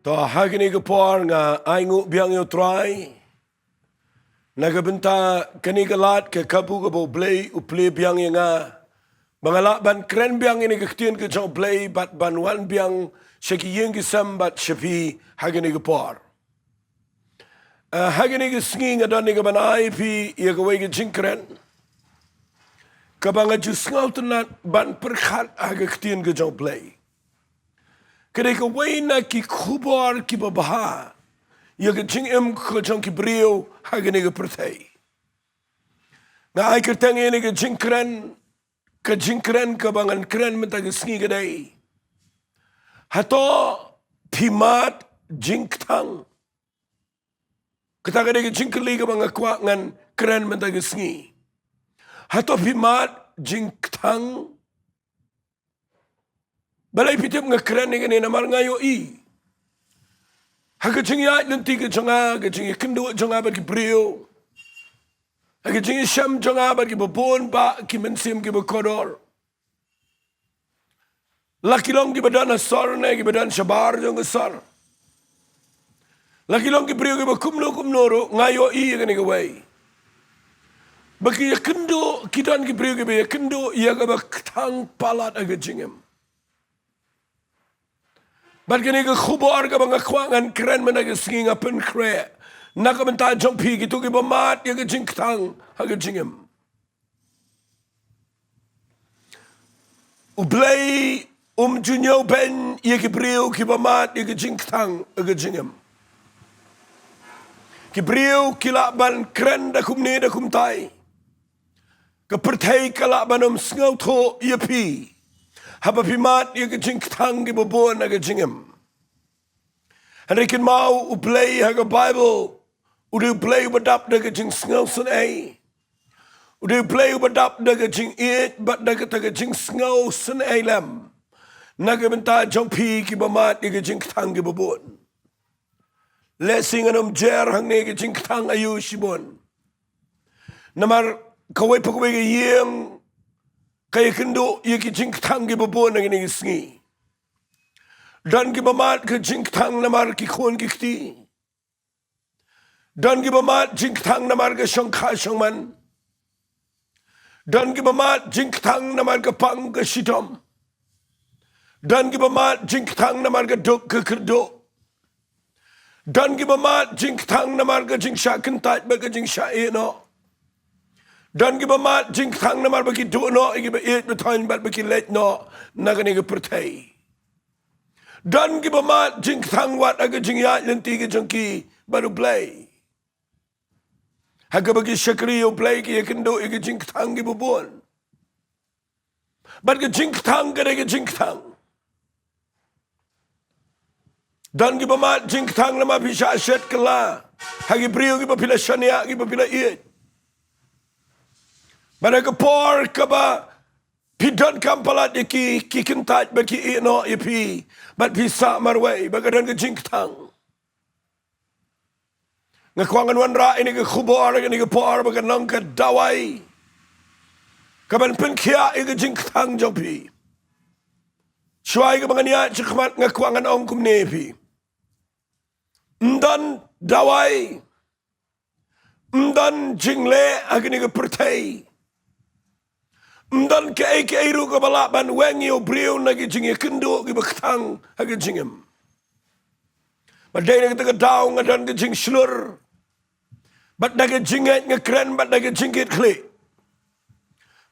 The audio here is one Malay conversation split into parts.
To hagini ke por nga aingu biang yo try. Naga Bynta kani galat ke kabu ke bo blay u play biang ye nga. Bangalak ban kren biang ini ke ktien ke jong blay bat ban wan biang shaki yeng ke sam bat shapi hagini ke por. Hagini ke sngi nga don ni ke ban ai pi ye ke wei ke jingkren. Kabanga ju sngaw tenat ban perkhat haga ktien ke jong blay. Kedai wei na ki kubar ki babaha. Ya ke jing ke jong ki brio hagini ke pertai. Na ai kertang ini ke jingkren ke bangan kren menta ke sngi kedai. Hato Phi Mad Jingkthang. Kita kedai ke jingkeli ke bangan kuat ngan kren menta ke sngi. Hato Phi Mad Jingkthang. Balai pitip ngakeren ni kini namar ngayo i. Haka jingia nanti ke jonga, ke jingia kendo jonga bagi brio. Haka jingia syam jonga bagi babon ba ki mensim ki bakodor. Laki long ki badan asar ne ki badan shabar jong asar. Laki long ki brio ki bakumno ro ngayo i kini ke wei. Bagi ya kendo kidan ki brio ki ya kendo ya ke baktang palat aga jingem. Barkini ke kubar ke bangga kuangan keren mana ke sngi ngapen kre. Nak benta jong pi gitu ke bamat ya ke jingkthang haga jingem. Ublay junyo ben ya ke brio ke bamat ya ke jingkthang haga jingem. Ke brio kilaban keren da kumtai. Ke pertai kilaban sngaw tho ya pi. Haba Phi Mad ya ke jingkthang ke babon na ke jingem. Harikin mau uplay haga Bible. Udah play badap da ke jing sngaw sun ai. Udah play badap da ke jing it bat da ke jing sngaw sun ai lam. Naga benta jong pi ki bamat ya ke jingkthang ke babon. Lesing anum jer hang ne ke jingkthang ayu shibon. Namar kawai pakawai ke yeng kaya kendo ia ki jingkthang ki babon nang ini sngi. Dan ki bamat ke jingkthang namar ki khon ki kti. Dan ki bamat jingkthang namar ke shangkha shangman. Dan ki bamat jingkthang namar ke pang ke shitom. Dan ki bamat jingkthang namar ke dok ke kerdo. Dan ki bamat jingkthang namar ke jingsha kentat ba ke jingsha eno. Dan ki bamat jingkthang namar bagi dono igi ba it betain bat bagi let no nagani ke pertai. Dan ki bamat jingkthang wat aga jingya lenti ke jengki baru play. Haga bagi syakriyo play ki kendo igi jingkthang ki babon. Bat ke jingkthang ke jingkthang. Dan ki bamat jingkthang nama bisa asyat kela. Hagi priyo ki papila syania ki papila it. Mereka por kaba pidan kampalat ki kentat bagi ino ipi bat bisa marway bagadan ke jingkthang. Ngakuangan wanra ini ke kubar ini ke por baganang ke Jowai. Kaban penkia ke jingkthang jopi. Syuai ke bangania cekmat ngakuangan ongkum nepi. Mdan Jowai. Mdan jingle agini ke pertai. Mdan ke iru ke balaban wengi o brio nagi jingi kendo ke baktang hagi jingem. Badai nagi tega daw ngadan ke jing slur. Bat nagi jinget ngekren bat nagi jingit klik.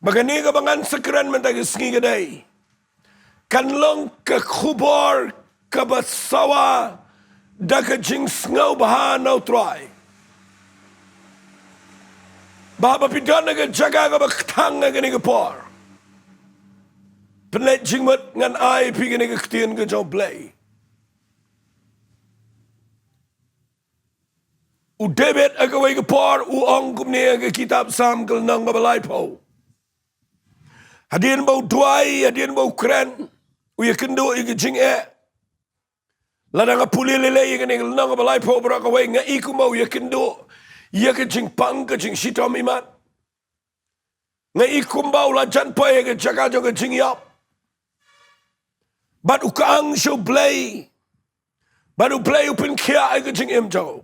Bagani ke bangan sekeren mentagi sngi kedai. Kanlong ke kubar ke basawa daga jing sngaw bahan au try. Bapa pidan naga jaga ke baktang naga ni ke por. Penet jingmat ngan ai pi ni ke ktien ke jauh play. U debet aga wai ke por u ong kum ni ke kitab sam ke nang Mawlai po. Hadian bau duai, hadian bau keren. U ya kendo ke jing Ladang apuli lele ke ni nang Mawlai po berak wai nga iku mau ya kendo. Ia ke jing pang ke jing sitom imat. Nga ikumbau la jan poe ke jaga jo ke jing yap. But ukaang show play. Baru play upin kia ay ka jing im jaw.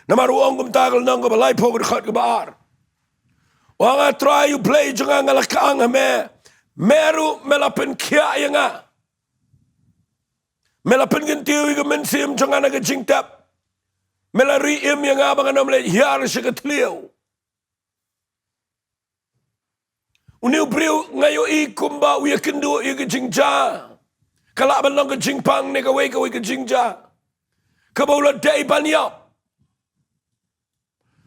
Namaruang kum tagal nang ka balay po khat ka baar. Wanga try you play junga ngalakaang hame. Meru melapin kia ay nga. Melapin gintiw ka mensim junga na ka jing tap. Melari im yang nga mga namle hiyar siya ka tliyaw. Uniw priw ngayo ikumba uya kendo iya ka jingja. Kalaban lang ka jingpang ni kaway ka jingja. Kabawla day banyap.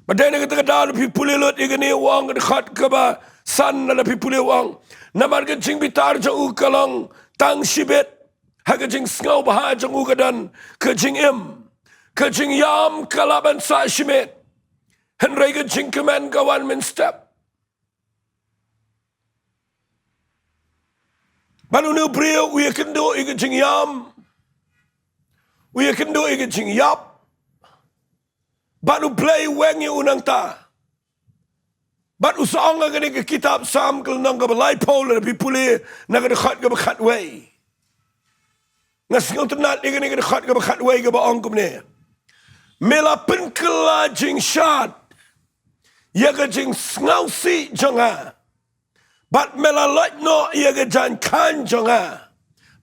Baday na kita kadaan pipulilot iya ni wang dekat ka ba san na pipulewang. Namar ka jing bitar jang ukalang tang sibit. Haga jing sngaw baha jang ukadan ka jing im. Ka jing yam kalaban sa shimit. Henry ka jing kaman kawan min step. Balu nu priyo uya kendo ika jing yam. Uya kendo ika jing yap. Balu play wengi unang ta. Bat usaong nga gani ka kitab sam kal nang ka balay pole na pipuli na ka dekat ka bakat way. Nga singaw tanat ika ni ka dekat ka bakat way ka ba ongkom ni. Melapin kala jing shad. Ya ka jing sngaw si jonga. Bat melalot no ia ke jan kan jonga.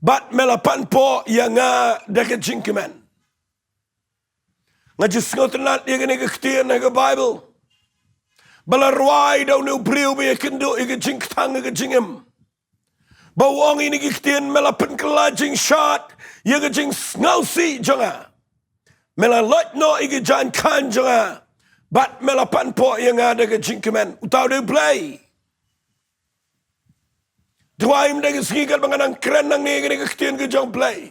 Bat melapan po ia nga dekat jingkemen. Ngajis ngotenat ia kene kektian na ke Bible. Balarwai daw ni ubriw ba ia kendo ia ke jingkthang ia ke jingem. Bawang ini kektian melapan kela jing shot ia ke jing ngausi jonga. Melalot no ia ke jan kan jonga. Bat melapan po ia nga dekat jingkemen. Utaw dia play. Jowai mda ngigal mga nang kren nang niging kaktiyan ka jang play.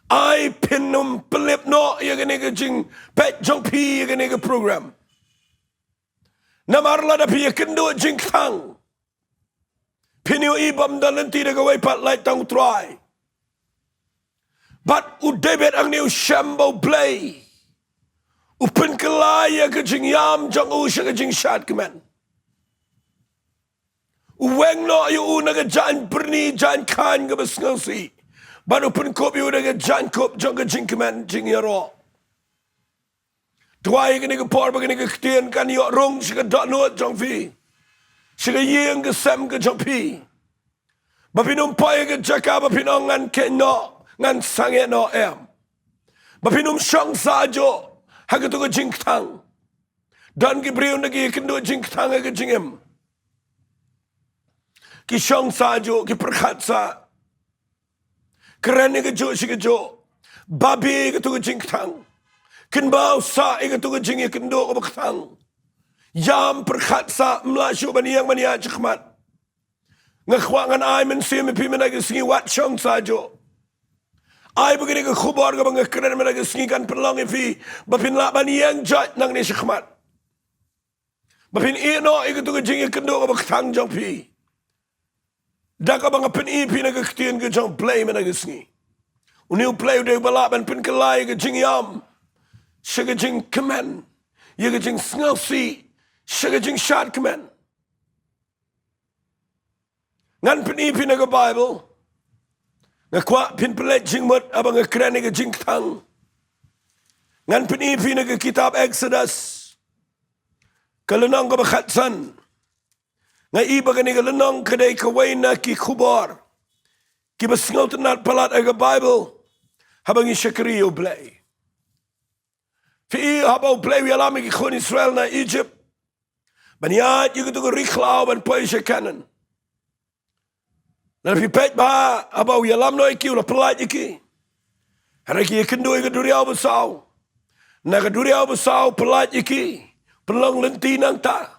Ay pinum pelip no yaga nigga jing pet jang pi yaga nigga program. Namarla da pi yakendo jingkthang. Pinyo ibam dalanti da gaway patlay tang try. But udebet ang niyo shambo play. Upin kalaya ka jing yam jang usya ka jing shad kaman. Uweng no yu una ka jan perni jan kan ka basngasi. Baru pun kop yu una ka jan kop jang ka jing kaman jing yaro. Tuwai ka ni ka por ba ka ni ka ktiyan kan yu rong siya ka donot jang fi. Siya ka ying ka sem ka jang pi. Bapinumpay ka jaka bapinong ngan keno ngan sange no em. Bapinum siyang sajo hagatu ka jingkthang. Dan ki briyo na ki kendo jingkthang ka jingem. Ki siyang sajo, ki perkat sa. Keren ka jo, si ka jo. Babi ka tu ka jingkthang. Kinbaw sa ka tu ka jingi kendo ka baktang. Yam perkat sa mlasyo baniyang maniya chikmat. Ngakwangan ay men siya mipimin na kasingi wat siyang sajo. Ay bagay ka kubar ka mga keren na kasingi kan perlang ifi. Bapinlaban niyang jat nang ni chikmat. Bapin ino, ka tu ka jingi kendo ka baktang jang pi. Daka mga pinipi na kaktiyan ka diyang play man nagasngi. Uniw play uday balaban pinkalay ka diyang yam. Siya ka diyang kaman. Iya ka diyang sngalsi. Siya ka diyang shad kaman. Ngan pinipi na ka Bible. Nga kwa pinpalit diyang mat abang nga kreni ka jingkthang. Ngan pinipi na ka kitab Exodus. Kalanang ka bakatsan. Nga iba ka ni kalanang kaday kaway na ki kubar. Kibasngaw tanat palat aga Bible. Habang isya kariyo blay. Fi habaw blay wiyalami ki kun Israel na Egypt. Baniyat yung ito ko riklaw ban po isya kanan. Napipet ba habaw yalam no iki ula palat iki. Haraki ikindu ika duriyaw basaw. Nakaduriyaw basaw palat iki. Pelang lenti nang ta.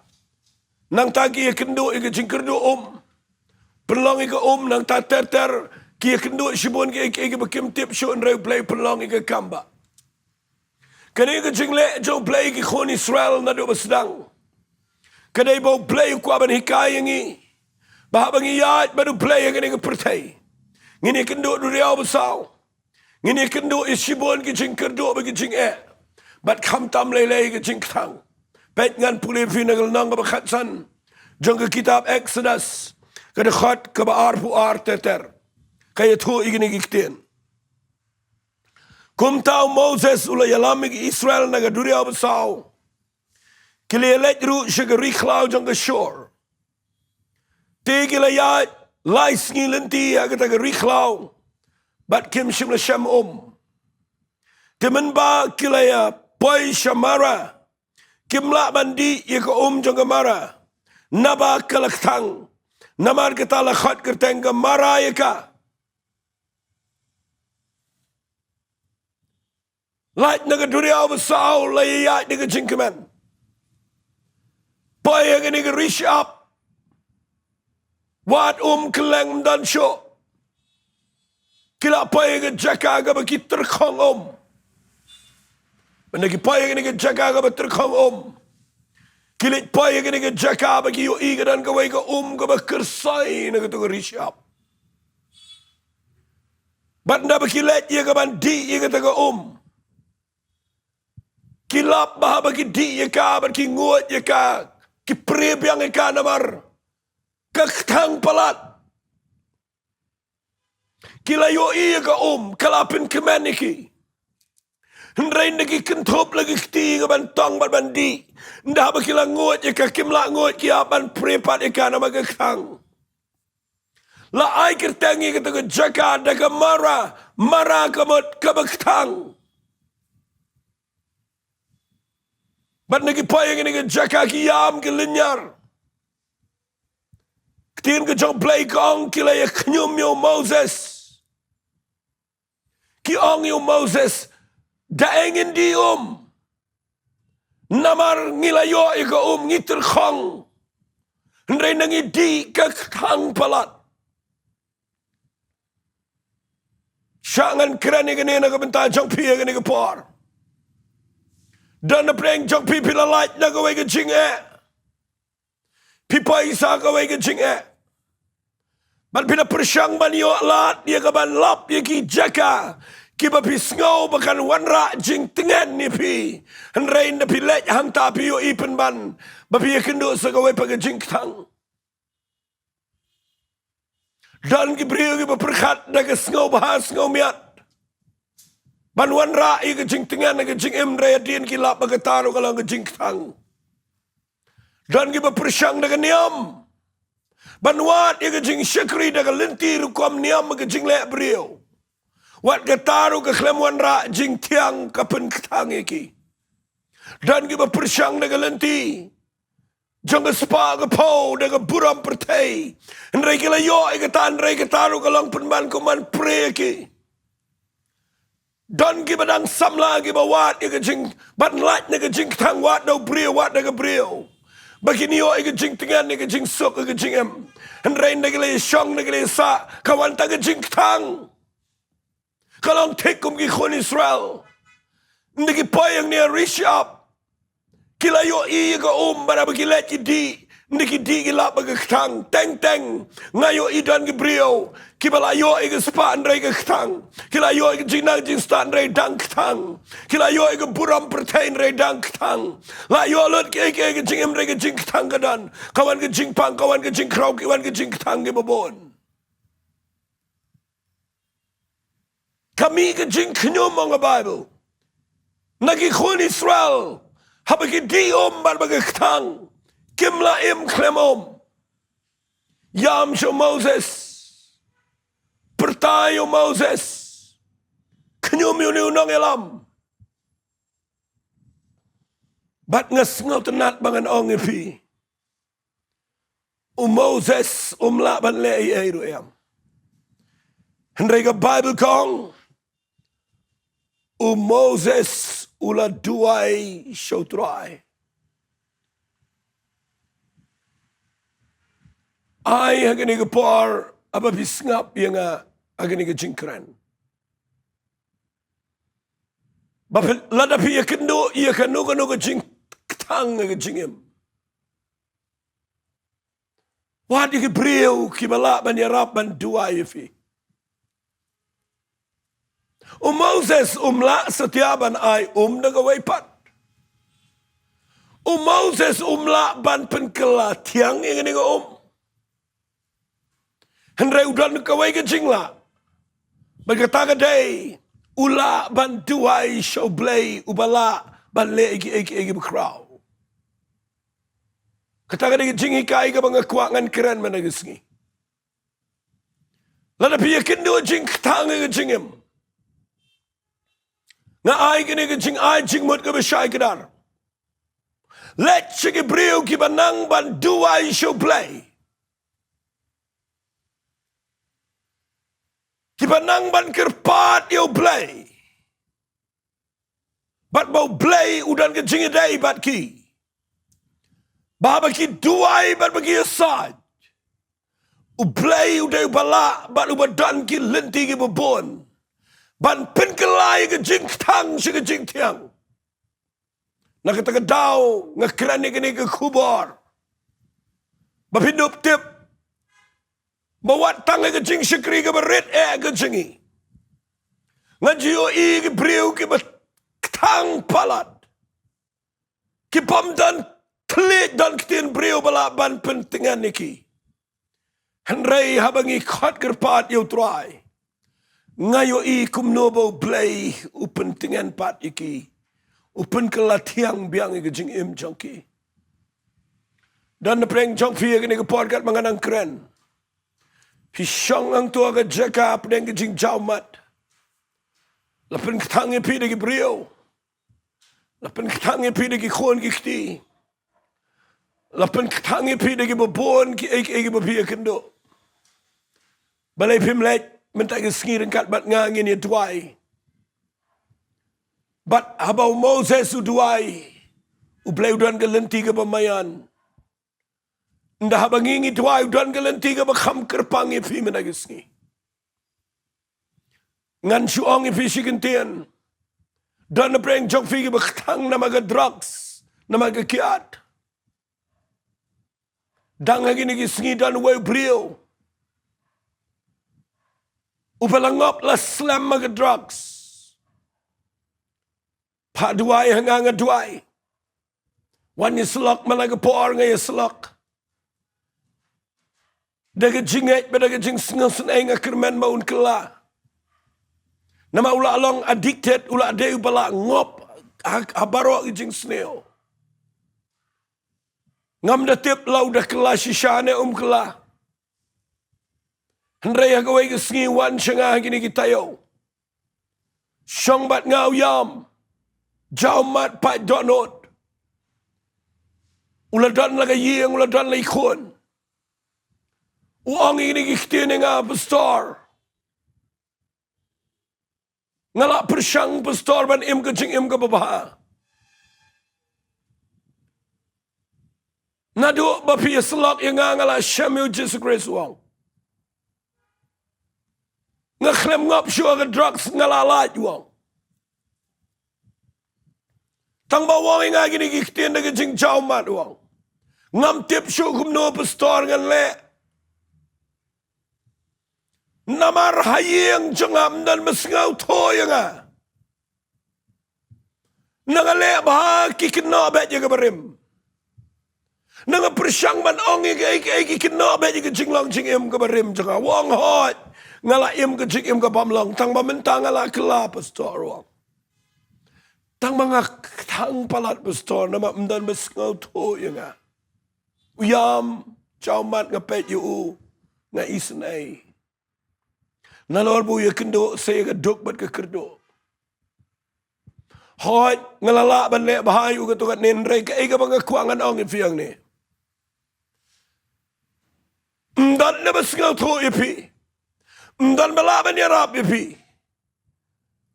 Nang tagi kendo ika jingkerdo Pelang ika nang ta ter kia kendo sibon ika bakim tip show and raw play pelang ika kamba. Kani ika jingle jo play ika kon Israel na do basdang. Kani bo play ko aban hikayangi. Bahabang iyat baru play ika pertay. Ngini kendo do riaw basaw. Ngini kendo isibon ika jingkerdo ika jing Bat kam tam lele ika jingkthang. Pet ngan puli finagal nang bakatsan. Jang kitab Exodus. Kada khat ka baar pu ar teter. Kaya tu igini giktin. Kum tahu Moses ula yalami ki Israel naga duria besau. Kili elek ru shaga riklau jang ke shore. Tegi la ya lai sngi lenti agata ke riklau. Bat kim shim la sham Timen ba kila ya poi shamara. Kim la bandi ya ke jang ke mara. Naba kalakthang. Namar kita la khat kerteng ke mara ya ka. Light naga duria besau la ya naga jingkeman. Paya ga naga reach up. Wat keleng dan show. Kila paya ga jaka ga bagi terkong Menagi paya ga naga jaka ga bagi terkong Kilit paya ga naga jaka bagi yo iga dan ga wai ga ga bagi kersai naga tu ga reach up. Bat na bagi let ya ga bandi ya ga ta ga Kilap bah bagi di ya ka bagi ngut ya ka ki preb yang ya ka namar kekthang palat kilayo iya ka kalapin kemaniki hendrai nagi kentup lagi kti ka bantong bat bandi ndah bagi la ngut ya ka kimla ngut ki apan prepat ya ka namar kekthang la ai kertangi ka ta jaka daga mara kamot ka kekthang. Bat nagi payang nagi jaka ki yam ki linyar. Ketin ke jong play kong kila ya knyum yo Moses. Ki ong yo Moses daengin di Namar ngilayo ika ngiter kong. Ndray nangi di kang palat. Syangan kerani kani na kabenta jong piya kani kapor. Dan na preng jong pipi la light na gawai ka jinge. Pipa isa gawai ka jinge. Ban pina persyang ban yo lat dia ka ban lap ya ki jaka. Ki ba pi sngau bakan wanra jing tengen ni pi. Henrain na pi lech hang ta pi yo ipen ban. Ba pi ya kendo sa gawai pa ka jingkthang. Dan ki brio ki ba perkat na ka sngau bahas sngau miat. Banwan ra'i ke jing tengan ke jing emre din kilap bagataru kalau ke jing tang. Dan kita persyang dengan niam. Banwat ke jing syakri dengan lenti rukom niam ke jing lek beriau. Wat gataru ke kelemuan ra' jing tiang kapen ketang iki. Dan kita persyang dengan lenti. Jangan spa ke pau dengan buram pertai. Nrai kila yo ke tan nrai gataru kalau penban kuman pre iki. Dan kita dang samla kita wat ke jing ban lat ke jing tang wat do brio wat ke brio. Bagi ni ke jing tengan ke jing sok ke jing em. Henrain ke le syong ke le sa kawan ta ke jing tang. Kalau tekum ki khon Israel. Ndiki payang ni reach up. Kila yo ke bara bagi let di. Ndiki di gila bagi tang teng ngayo idan ke brio. Kibala yo ke spa ndrai ke tang. Kila yo ke jinang jing stan ndrai dang tang. Kila yo ke buram pertain ndrai dang tang. La yo lot ke jing em ndrai ke jing tang kadan. Kawan ke jing pang, kawan ke jing krau, kawan ke jing tang ke babon. Kami ke jing knyum ang Bible. Nagi khun Israel. Habagi di bar bagi tang. Kimla klemom. Yam sho Moses. Pertayo Moses. Knyum yun nang elam. Bat ngasngaw tenat bangan ong ipi. Moses laban le ay ruem. Hendray ka Bible kong. Moses ula duay Sohthri. Ay hagani ka par apa bisngap yang agani ka jingkran. Bapel ladapi ya kendo ka jingtang ka jingem. Wadi ka brio kibala ban yarap ban duay fi. Moses la setiaban ay na gawaipat. Moses la ban penkela tiang yang ini ka Hendrai udan kawai ke jingla. Berkata day ula ban duai show blay ubala ban le igi bekrau. Kataga ni jingi kai ka mga kuangan keren managisngi. Lada piya kindu jingkthang igi jingim. Nga ay kini igi jing ay jingmut ka besyay kadar. Let sige brio ki banang ban duai show blay. Ki banang ban kerpat yo blay. Bat mau blay udan ke jingi day bat ki. Baba ki duai bat bagi asaj. Ublay uday bala bat ubadan ki lenti ki babon. Ban penkelai ke jingkthang si ke jingtiang. Nakatagadaw nga krani kini ke kubor. Bapinup tip. Bawat tanga ke jing sikri ke berit ke jingi. Nga jiyo ke beriu ke batang palat. Ki pamdan klik dan ketin beriu balaban pentingan niki. Henry habangi kot kerpat yu try. Ngayo kumnobo blay upentingan pat iki. Upen kelatiang biang iki jing im jongki. Dan napreng jong pia kini ke podcast manganang keren. Hishong ang tua ke jeka pedeng ke jing jaumat. Lapen ketangi pi degi beriu. Lapen ketangi pi degi khon ki kti. Lapen ketangi pi degi babon ki egi babia kendo. Balai pimlet mentak ke Sngi ringkat bat ngangin ya duai. Bat habau Moses uduai. Ublay udan ke lenti ke pemayan. Ndah bangingi duai udan ke lenti ke bakham kerpang ya pi mentak ke Sngi. Ngan syuong ya pi sikentian. Dan na preng jok fi ke bakhtang nama ke drugs. Nama ke kiat. Dang lagi ni ke Sngi dan way beliau. Upalangop la slam mga drugs. Paduay hanggang duay. Wan yaslok malagapor nga yaslok. Daga jingay ba daga jing sngasun ay nga kermen maun kala. Nama ula along addicted ula ade bala ngop habaro jing sneo. Ngam da tip lau da kala shishane kala. Henry hagaway ke Sngi wan syanga gini kitayo. Syong bat ngau yam. Jau mat pat donot. Uladan laga yeng, uladan lay khon. Uang ini kitin nga pastor. Ngalak persyang pastor ban im ke jing im ke babaha. Nadu bapi yaslok yang ngalak syamil Jesus Christ uang. Ngaklem ngap syua ke drugs ngalalat wang. Tang bawang inga gini kikitin na jing jaumat wang. Ngam tip syua kumno pastor ngan le. Namar hayeng jengam dan mesngau toy nga. Nangale bah kikina bet jaga berim. Nanga persyang ban ong kikina bet jaga jinglong jingim ke berim jaga wang hot. Ngala im ke jik im ke pamlang. Tang bamenta ngala kela pastor wang. Tang mga tang palat pastor. Nama mdan besngau to ya nga. Uyam. Jaumat ngapet yu. Nga isnay. Nalor bu ya kendo. Saya ke duk bat ke kerdo. Hot. Ngalala ban le bahayu ke tukat nenrei. Ke ega mga kuangan ong ifiang ni. Mdan na besngau to ipi. Dan balaban ya rap ipi.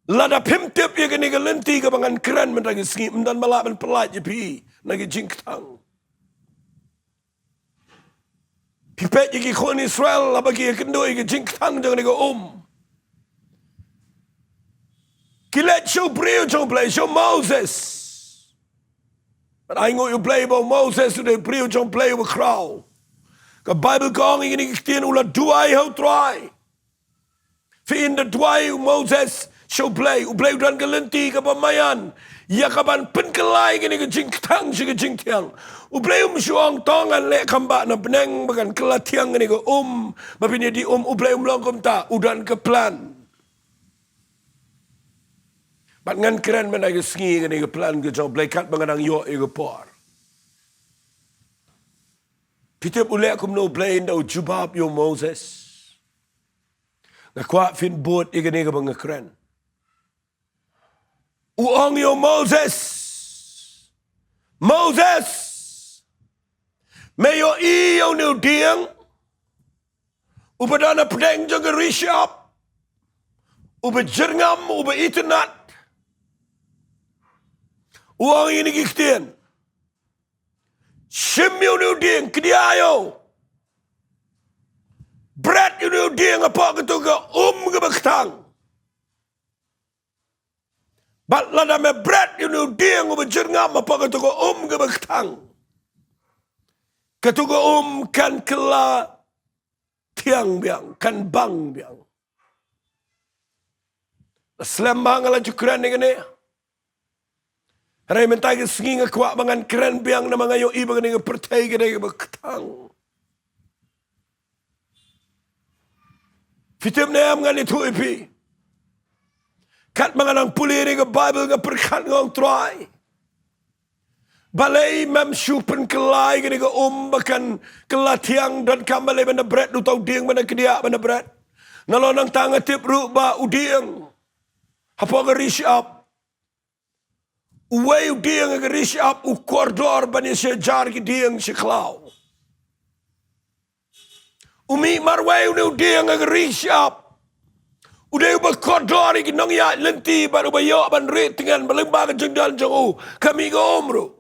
Lada pimtip ya kini galenti ke bangan keren mentagi Sngi. Dan balaban pelat ipi. Nagi jingkthang. Pipet ya ki khon Israel. Labagi ya kendo ya jingkthang jangan ya Kilet show brio jong play. Show Moses. But I know you play about Moses. Today brio jong play with crowd. Ka Bible kong ini kitin ulah duai how try. Fiin the duai Moses show play. Uplay dan galenti ka pamayan. Ya kaban penkelai gini ke jingkthang si ke jingtiang. Uplay syuang tongan le kamba na beneng bagan kelatiang gini ke Mapini di uplay long kom ta. Udan ke plan. Bat ngan keren mana ke Sngi ke ni ke plan ke jauh belikat mengadang yo ke por. Pitip ule aku mno blain dau jubab yo Moses. Ngakwa fin bot ke ni ke bang keren. Uong yo Moses. Moses. Mayo I yo nu dieng. Upadana pedeng jaga rishap. Ubajirngam uba itinat. Uang ini kiktian. Shim yo nu dieng kediayo. Bread yo nu dieng apa ketuga ke baktang. Bat lada me bread yo nu dieng ubajirngam apa ketuga ke baktang. Ketuga kan kela tiang biang, kan bang biang. Selembang ala cukran ni kene. Rai mentai ke Sngi ngakwa bangan keren biang na mga yo iba kene pertai kene ke baktang. Fitim na yam nga nito ipi. Kat mga nang puli ni ke Bible nga perkat ngong try. Balai mem syupen kelai kene ke bakan kelatiang dan kambalai benda bread du tau dieng benda kedia benda bread. Nalonang tanga tip ru ba udieng. Apa ke rish up. Uwe udieng ke rish up u koridor bani sejar ke dieng seklau. Umi marwai udieng ke rish up. Udah ubah koridor ke nong ya lenti baru bayo ban rit dengan melembah ke jengdal jauh kami ke omru.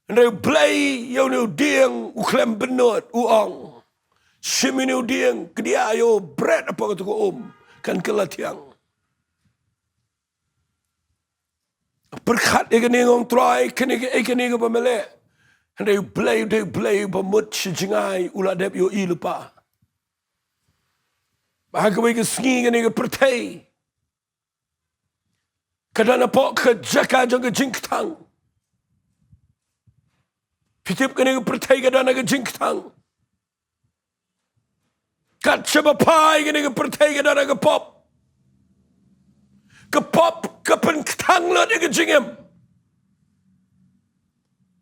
Ndai play yo nu dieng u klem benot uang. Shimi nu dieng kedia yo bread apa kata ko kan kelatiang. Berkat ikan ngong try kene ke pemele. Ndai play pemut sejingai ulah dep yo I lupa. Bahagawai ke Sngi kene ke pertai. Kadana pok ke jaka jang ke Jingkthang. Pitip kene ke pertai kadana ke Jingkthang. Kat sebapai kene ke pertai kadana ke pop. Ke pop ke penkthang lot ke Jingem.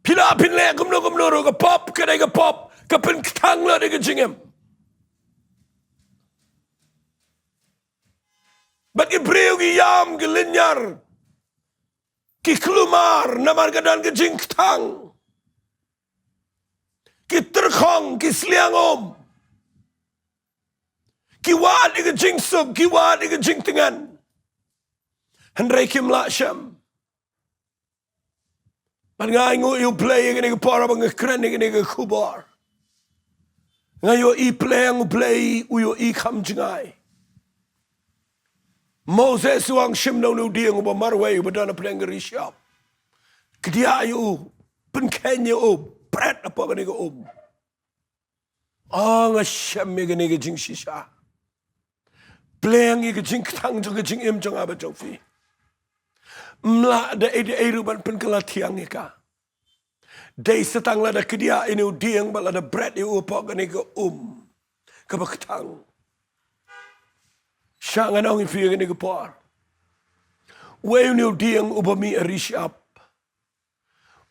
Pila pinle kumno ke pop kene ke pop ke penkthang lot ke Jingem. Bagi beriu ki yam ke linyar. Ki kelumar namar kadan ke Jingkthang. Ki terkong, ki seliangom. Ki wad ke Jingsub, ki wad ke Jingtengan. Hendrai kim lak syam. Ban ngai ngu yu play ke para bang keren ke kubar. Ngai yu I play ngu play u yu I kam jengai. Moses uang shim no nu dia nguba marway badana pelengger isyap. Kedia yu penkenya bread apa kene ke ngasham me kene ke jing shisha. Pleng ke Jingkthang jo ke Jingim jong aba jong fi. Mla da ede ruban penkelatiang ika. Dei setang la da kedia ini dieng bala da bread yu apa kene ke ke baktang. Syangan ang ifi kene ke par. Weu ni dieng ubami arishap.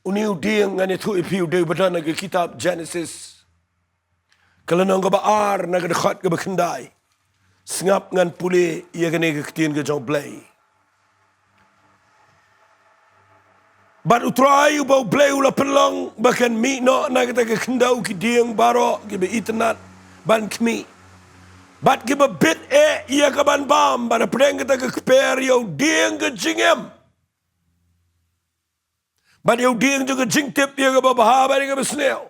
Uniu dieng ngane tu ipi de badana ke kitab Genesis. Kalau nang baar na dekat ke bekendai. Sengap ngan pule ia kene ke ketien ke jong blay. Bat utrai ubau blay ula pelong bahkan mi no na kita ke kendau ki dieng baro ke be itnat ban kmi. Bat ke be bit ia ke ban bam pada pedeng kita ke keper yo dieng ke Jingem. Bat yo dieng juga Jingtip ia ke babah ba ke besnel.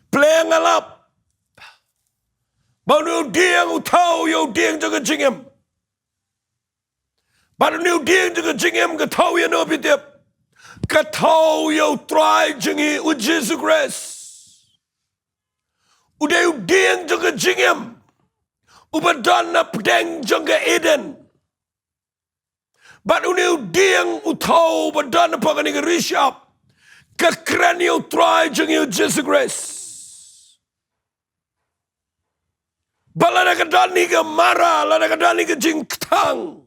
Pleng alap. Bau nu dieng utau yo dieng juga Jingem. Bau nu dieng juga Jingem ke tau ya no pitip. Ke tau yo try jingi u Jesus Christ. Udah yo dieng juga Jingem. Ubadan na pedeng juga Eden. Bau nu dieng utau badan na pakan ke rishap. Ke keren yo try jingi u Jesus Christ. Bala na kadani ke mara, la na kadani ke Jingkthang.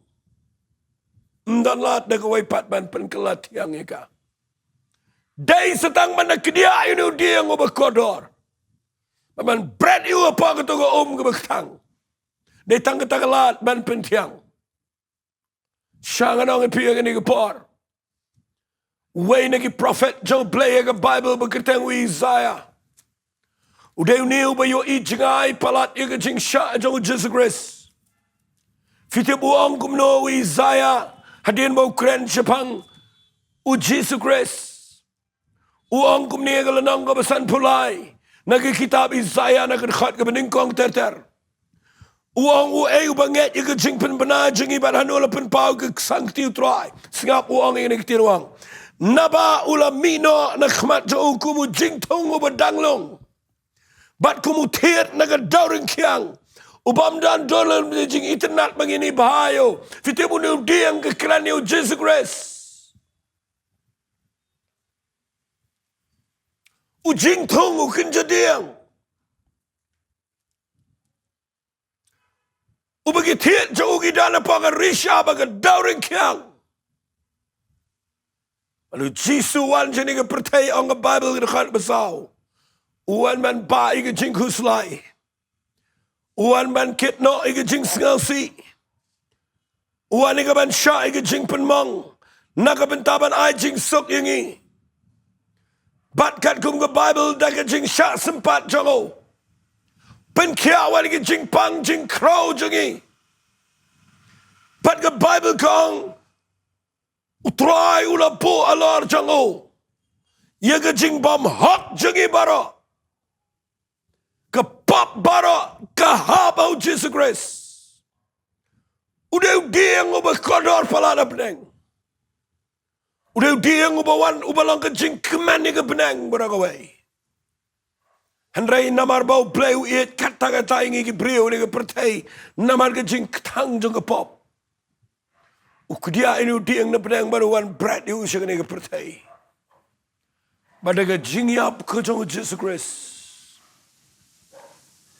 Dan lat da kawai pat ban pen kelat yang eka. Dai setang mana kedia ini dia ngoba kodor. Man bread you apa ke to ke bektang. Dai tang ke lat ban pen tiang. Syangan ang pia ni ke por. Way na ki prophet jong play ke Bible beketang wi Isaiah. Uday uniu ba yo i jingai palat ye ke jing sha jong Jesus Christ. Fiti buang kumno wi Isaiah. Hadin mau kren Jepang. U Jesus Christ. Uang kumni ke lanang ke besan pulai. Nagi kitab Isaiah nak khat ke Nyngkong ter. Uang u banget ye ke jing pen bena jing ibat hanula pen pau ke sang tiu trai. Singap uang ini ke tiruang. Naba ulamino na khmat jo kumu jing thong u badanglong. Bat kumu tiet na ke dauring kiang. Ubam dan dolan jing internet begini bahayo. Fitibu ni diang ke kraniu Jesus Christ. Ujing thong u kinjadiang. Ubagi tiet jo ugi dana paga risha baga dauring kiang. Lalu Jisu wan jeni ke pertai ang ke Bible ke dekat besau. Uwan man ba ike jing huslai. Uwan man Khynnah ike jing Sngi. Uwan ike ban sha ike jing penmong. Naka bentaban ai jing sok yengi. Bat kat kum ke Bible da ke jing sha sempat jongo. Pen kia wan ike jing pang jing crow jengi. Bat ke Bible kong. Utrai ula po alar jango. Ye ke jing bam hot jengi baro. Ke pop baro ke habau Jesus Christ. Udah diang uba kodor palada beneng. Udah diang uba wan uba lang ke jing keman ke beneng berakawai. Hendrai namar bau play it kata-kata ingi ke brio ni ke pertai namar ke jing ketang jeng ke pop. Ukdia ini diang na beneng baru wan bread yu usah ke pertai. Badaga jingiap ke jeng Jesus Christ.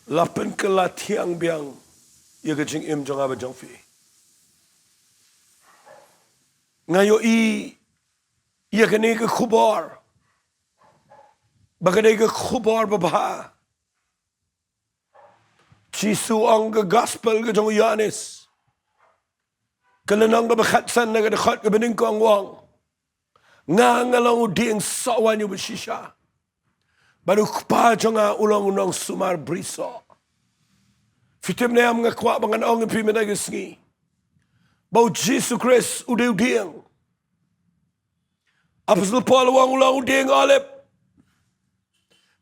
Lapan ke latiang biang ia ke jing im jeng aba jeng fi. Ngayo ia ke ni ke khubar. Bagadai ke khubar babha. Jisu ang ke gospel ke jeng Yohanes. Kelenang ke bekhatsan na ke dekat ke Nyngkong wang. Ngalang uding sawan yu bersisha. Baru kupa jonga ulang-ulang sumar briso. Fitim na am ngakwa bangan ong Hato Phi Mad Sngi. Bau Jesus Christ uding. Apostle Paul wang ulang uding alep.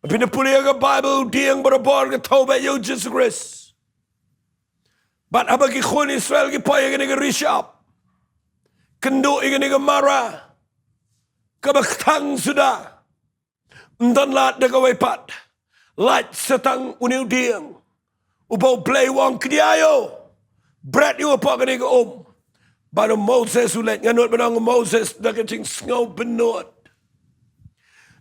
Pinapuli ke Bible uding berabar ke taubat yu Jesus Christ. Bat abagi khun Israel ki paya ke rishap. Kendo ke marah. Kebektang sudah. Dan lat de kawai pat. Lat setang uniu diang. Ubau play wang kediayo. Bread yu apa kini ke Baru Moses ulet nganut benang Moses dah kecing sengau benut.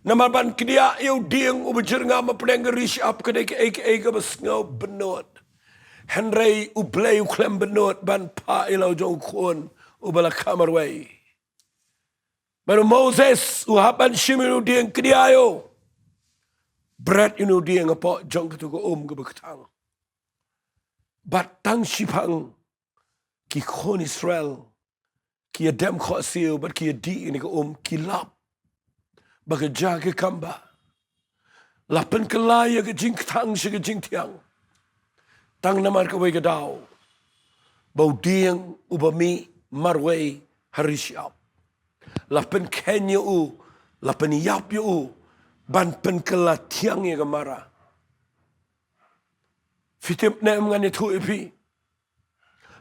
Nama ban kedia yu diang ubajer ngama pedang rish up kedai ke eke besengau benut. Henry ublay uklem benut ban pa ilau jong kun ubala kamarway. Baru Moses uhapan shimiru diang kediayo. Bread inu diang apa jong ketuku ke bektang. Batang sipang ki khon Israel ki adem khosio bat ki di ini ke ki lap. Bagaja ke kamba. Lapan kelaya ke jingkthang si ke jingtiang. Tang namar ke wei ke dau. Bau diang ubami marway harisiap. Lapan Kenya lapan yap ban pen kelatiang ye gemara. Fitim na mengani tu ipi.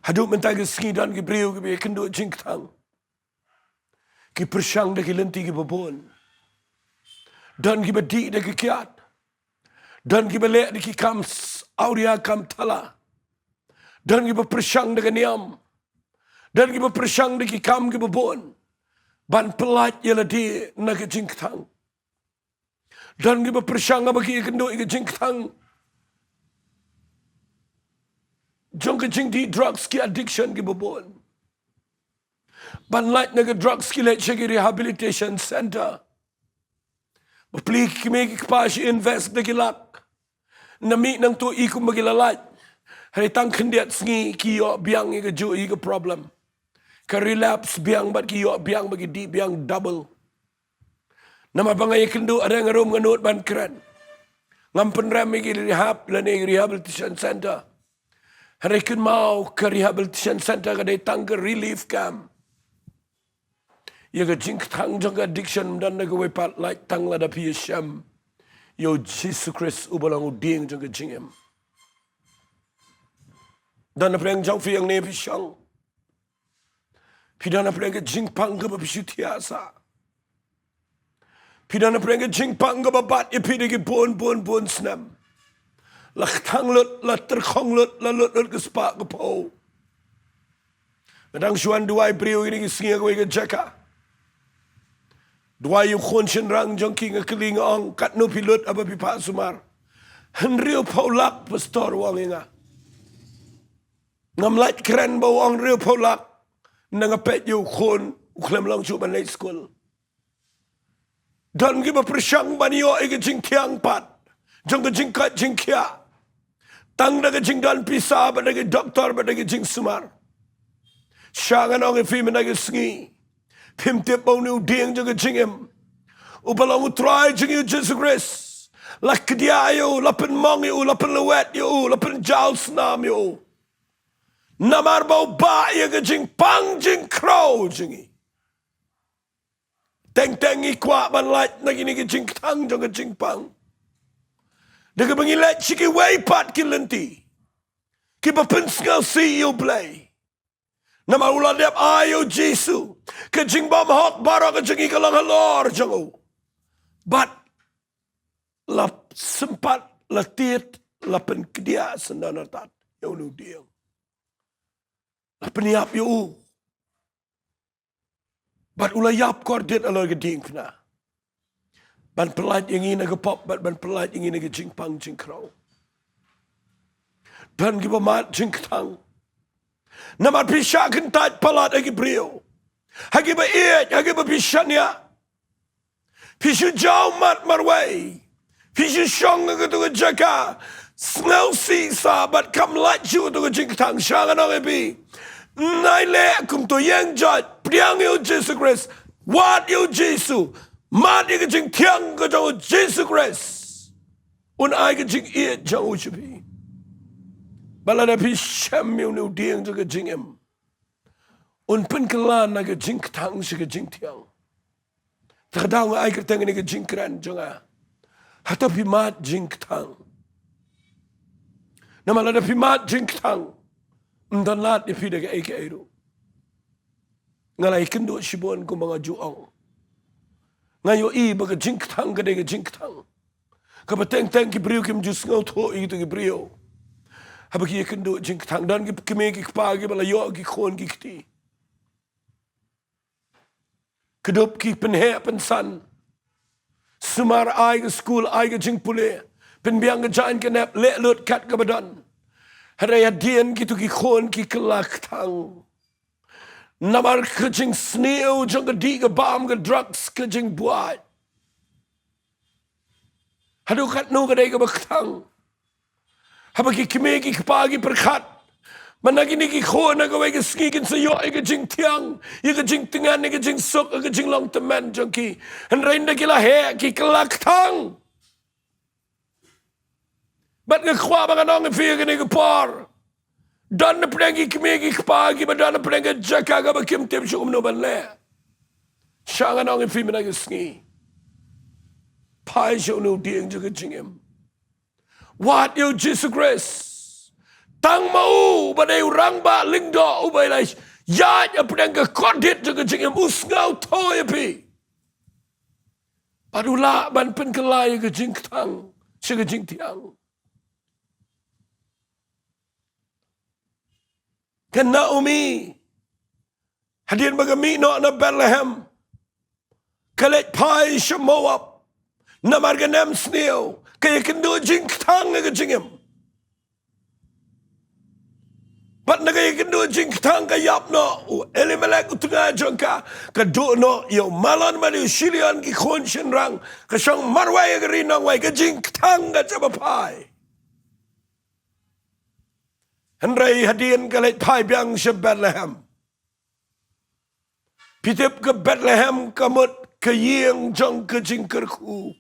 Haduk mentag Sngi dan ki brio ki kendo jingkthang. Ki persyang de ki lenti ki babon. Dan ki bedi de ki kiat. Dan ki belek de ki kam auria kam tala. Dan ki persyang de ki niam. Dan ki persyang de ki kam ki babon. Ban pelat ialah di nak jingkthang. Dan kita persyang bagi kendo ke jingkthang. Jong ke jing di drugs ki addiction ki babon. ban light naga drug skillet shagi rehabilitation center. Bapli kimi kipashi invest nagilak. Nami nang tu iku magilalat. Hari tang kendiat sngi kiyo biang iga ju iga problem. Ka relapse biang bat kiyo biang bagi di biang double. Nama bangay kendu ada ngarum nganut ban keren. Ngampen ram igi rehab lani rehabilitation center. Hari kun mau ke rehabilitation center ka datang ke relief camp. Ia jingkthang jang addiction dan naga wepat like tang lada pi syam. Yo Jesus Christ ubalang uding jang jingem. Dan apa yang jauh yang ne pisang. Pidana apa yang jingpang ke bapisutiasa. Pidana apa yang jingpang ke babat ipidagi bon snam. Laktang lut la terkhong lut la lut ke spak ke pau. Kadang suan duai brio ini singa ke jaka. Duai yu khon shin rang jong king keling ong kat no pilut apa pipa sumar. Henrio paulak pastor wang inga. Ngam light keren bawang rio paulak. Nangapet yu khon uklam lang chu ban late school. Dan giba persyang banyo ega jing tiang pat. Jong jing kat jing kia. Tang daga jing dan pisa ba daga doktor ba daga jing sumar. Syangan ong Phi Mad Sngi. Pim tip bau ni uding jong jing em. Ubalang utrai jing yu Jesus Christ. Lak kedia yu, lapan mong yu, lapan lewet yu, lapan jal senam yu. Namar bau ba ya ke jing pang jing crow jingi. Teng ikwa ban light nagi ni ke jing tang jong ke jing pang. Daga bangilet chiki way pat ki lenti. Ki bapen sngal si yu play. Namar ulan dep ayo Jesu. Ke jing bam hok bara ke jingi kalang halor jango. But lap sempat latiet lapen kedia sendanatat yu nu diang. Lapen yap yu. But ulay yap kordet alo ke ding Khynnah. Ban pelat yang ini ke pop, ban pelat yang ini ke jingpang jingkrau. Dan giba mat jingkthang. Namat pisah kentat pelat lagi brio. Hagi ba iet, hagi ba pisahnya. Pisu jauh mat marway. Pisu syong ke tu ke jaga. Snel si sahabat kam laju tu ke jingkthang. Syangan orang ebi. Nai le kum tu yang jat. Priang yu Jesus Christ. Wat yu Jesus. Mat yu ke jing tiang ke jauh Jesus Christ. Un ai ke jing iet jauh cepi. Balada pi syam yu nu diang jauh ke jing em. Un pen kelan na ke jing tang si ke jing tiang. Terkadang ai ke teng ni ke jing kran jauh. Hato Phi Mad Jingkthang. Nama lada Phi Mad Jingkthang. Dan lat ni pida ke eke eru. Ngalai kendo shibon ko mga juang. Ngayo i baga jingkthang ka dega jingkthang. Kapateng ki brio kim jus ngaw to i to ki brio. Habaki kendo jingkthang dan ki kime ki pagi bala yo ki khon ki kti. Kedop ki penhe pensan. Sumar ai ke school ai ke jingpule. Penbiang ke jain ke nep le lut kat ke badan. Haraya dian gitu ki khon ki kelak tang. Namar kejing sneo jong ke di ke bam ke drugs kejing buat. Hadu kat no ke dai ke baktang. Habaki kime ki pagi perkat. Managi ni ki khon ke wei ke ski kin sayo ke jing tiang. Ye ke jing tengan ke jing sok ke jing long teman jong ki. Henrainda ki lah he ki kelak tang. Bat ngekwa mga nong ifiya ka ni kapar. Dan na pinagi kimigi kapagi, ba dan na pinagi jaka ka ba kimtim siya kumnuban le. Siya nga nong ifiya minagi sngi. Pai siya unu diang jaga jingim. What you Jesus Christ? Tang mau ba na urang ba lingdo ubay lai. Yad ya pinagi kodit jaga jingim. Usngaw to ya pi. Padula ban pinkalaya ka jingtang. Siya ka jingtiang. Khynnah umi. Hadian bagami no na Bethlehem. Kalet pai siya Moab. Na marganem sneo. Kaya kendo jingkthang nga jingim. Pat nagay kendo Jingkthang kayap no Elimelek utengah jongka keduk no yo malon mali Shillong ki khonshen rang kasang marwai ke rinang wai ke Jingkthang ka cabapai. Henry hadian kalet pai biang se Bethlehem. Pitip ke Bethlehem kamut ke yeng jong ke jingkerku.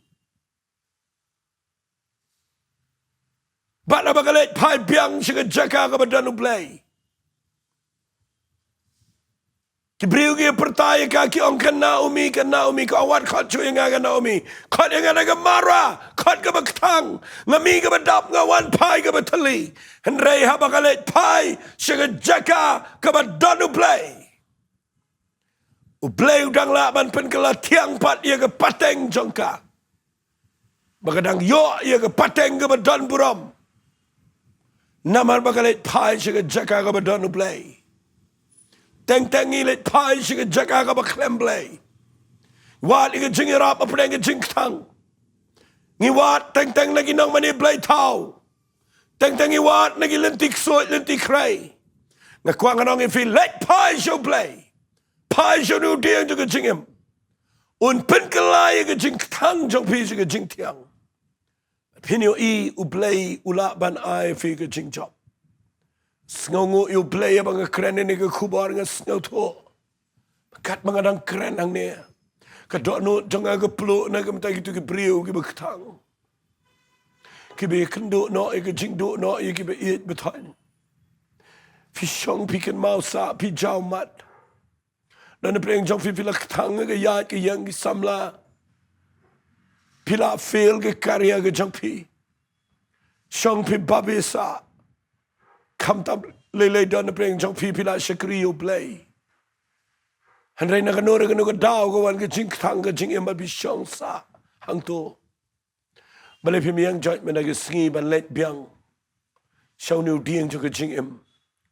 Bat apa kalet pai biang se ke jaka ke badan ublay. Kibriu ki pertaya kaki ong ke Naomi ke awat kot cuy nga ke Naomi. Kot yang ada ke Mara, kot ke Bektang, ngami ke bedap ngawan pai ke beteli. Henry haba kalet pai se ke jaka ke badan ublay. Ublay udang laban pen ke tiang pat ia ke pateng jongka. Bagadang yo ia ke pateng ke badan buram. Namar bakalit pai siya jaka ka badan ublay. Teng-teng ilit pai siya jaka ka baklemblay. Wat ika jingirap apeng ka Jingkthang. Ngiwat teng-teng lagi nang maniblay tau. Teng-teng iwat lagi lentik suit lentik kray. Ngakuang anong ifi let pai siya ublay. Pai siya nudiang juga jingim. Un penkelay ka Jingkthang jong pi siya Jingtiang. Pinyo i ublay ula ban ay fi ke Jingjob. Sngongu i ublay abang keren ini ke kubar nga sngaw to. Kat mga dang keren ang niya. Kadok no janga ke plo na ke mta gitu ke brio ke Bektang. Kibe kendo no i ke Jingdo no i kibe iit betan. Fi shong pi ken mau sa pi jaw mat. Dan preng jong fi filak tang ke yat ke yang ki samla. Pila fail ke karya ke jangpi. Shong pi babi sa. Kam tab lele dan preng jangpi pila syakri ublay. Handrai nak kanora ke daw kawan ke Jingkthang ke Jingim babi shong sa. Hang to. Balai pi miyang jat menagi Sngi ban let biang. Shong niu dieng jo ke Jingim.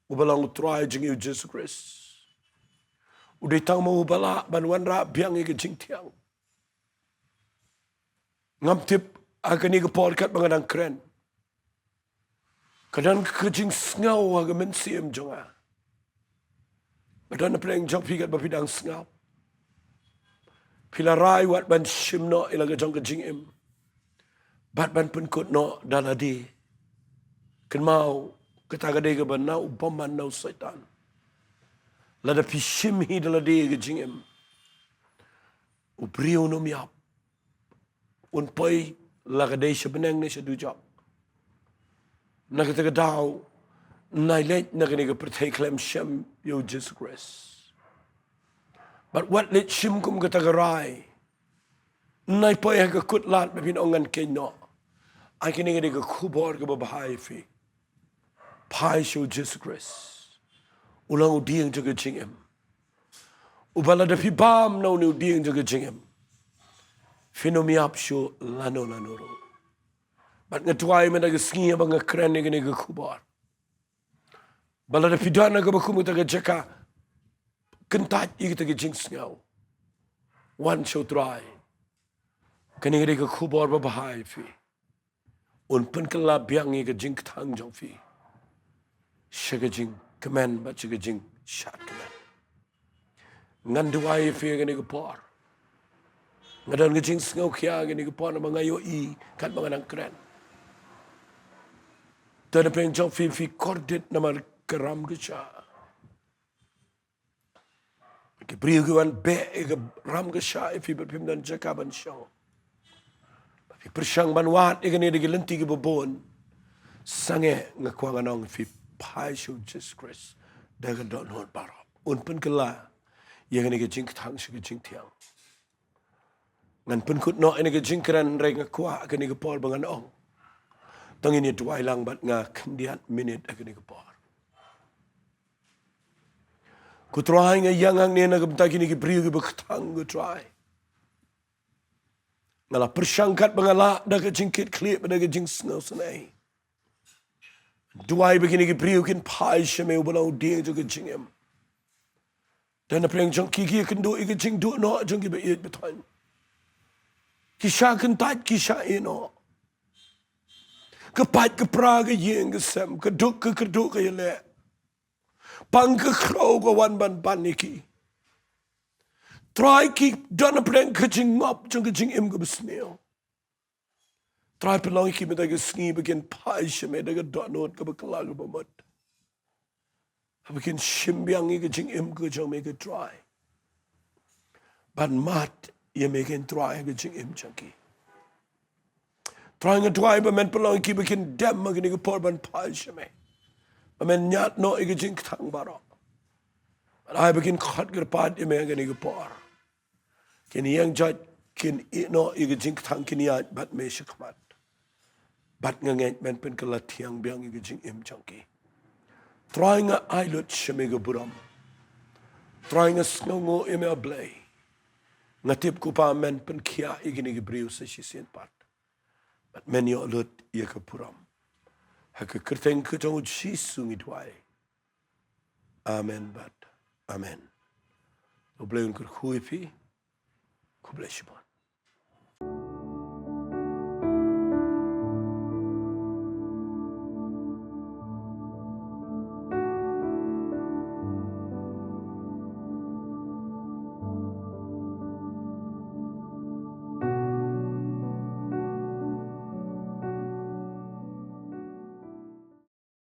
Ubalang utrai Jingiu Jesus Christ. Udai tang mau ubala ban wanra biang ke Jingtiang. Ngamtip akan ni kepol kat mengadang keren. Kadang kejing sengau agak mensiam jonga. Kadang apa yang jong pikat bapidang sengau. Pila rai wat ban shimno ilaga jong kejing im. Bat ban pun kot no daladi. Ken mau ketagade ke ban nau bomban nau setan. Lada pishim hi daladi kejing im. Ubriu no miap. Un poi lagadei sebenang ni sedujak. Nak kita daw nailet nak ni kepertai klem shem yo Jesus Christ. But what let shim kum kita gerai. Nai poi ha kut lat bapin ongan Khynnah. Ai kini ke kubor ke babahai fi. Pai show Jesus Christ. Ulang udiang jaga jingem. Ubala da pi bam no ni udiang jaga jingem. Finomiap syo lano ro. Bat ngatuai mena ke Sngi abang keren ni ke kubar. Bala da pidana ke bakumu ta ke jaka kentat i ke jing sngau. Wan Sohthri. Kani ke kubar ba bahai fi. Un pen kala biang i ke Jingkthang jong fi. Shaga jing kemen ba shaga jing shat kemen. Nganduai fi ke par. Ngadang ke jing sngau kya ke ke par na mangayo i kat manganang keren. Dan apa yang jauh fi kordit nama keram keca. Kebriu kewan be ke ram keca fi berpim dan jakaban syang. Fi persyang banwat ikani de lenti ke bebon. Sange ngakuang anong fi pai shu Jesus Christ. Daga don hot barap. Un pen kela yang ke Jingkthang ke Jingtiang. Ngan pen kut no ini ke Jingkran reng ngakua ke ni ke Paul bangan ong. Tang ini Jowai lang bat nga kendiat minit akan ikapar. Ku try nga yang ang niya nagamta kini kibriu kibakatang ku try. Ngala persyangkat mengala da ke jingkit klip da ke jing snow sanay. Jowai begini kibriu kin pai syame ubalau dia jo ke jingem. Dan apa yang jong kiki kendo ke jing do no jong kibayit betan. Kisah kentat kisah ino. Kepat ke pra ke yeng ke sem ke duk ke keduk ke yele. Pang ke krow ko wan ban paniki. Try ki dana preng ke jing up jang ke jing im ke besneo. Try pelong ki met ke sngi begin pai sheme de ke donot ke bekelag bemot. Begin shimbiang ke jing im ke jang me ke try. Ban mat ye me ke try ke jing im jang ki. Try nge try ba men pelong ki begin dem ke ni ke por ban pai sheme. Ba men nyat no ke jing thang baro. But I begin cut ke pat ye me ke ni ke por. Kini yang jat kin no ige jing thang kini at bat me shikmat. Bat nganget men pen kelatiang biang ige jing im jangki. Trying a ailut shemega buram. Trying a snongo ime a blay. Ngatip kupa men pen kia ige ni briu se shisien pat. But men yo lut ye ke puram. Hake kerteng ke jong jisu ngidwai. Amen bat. Amen. Obleun ker huipi. God bless you, man.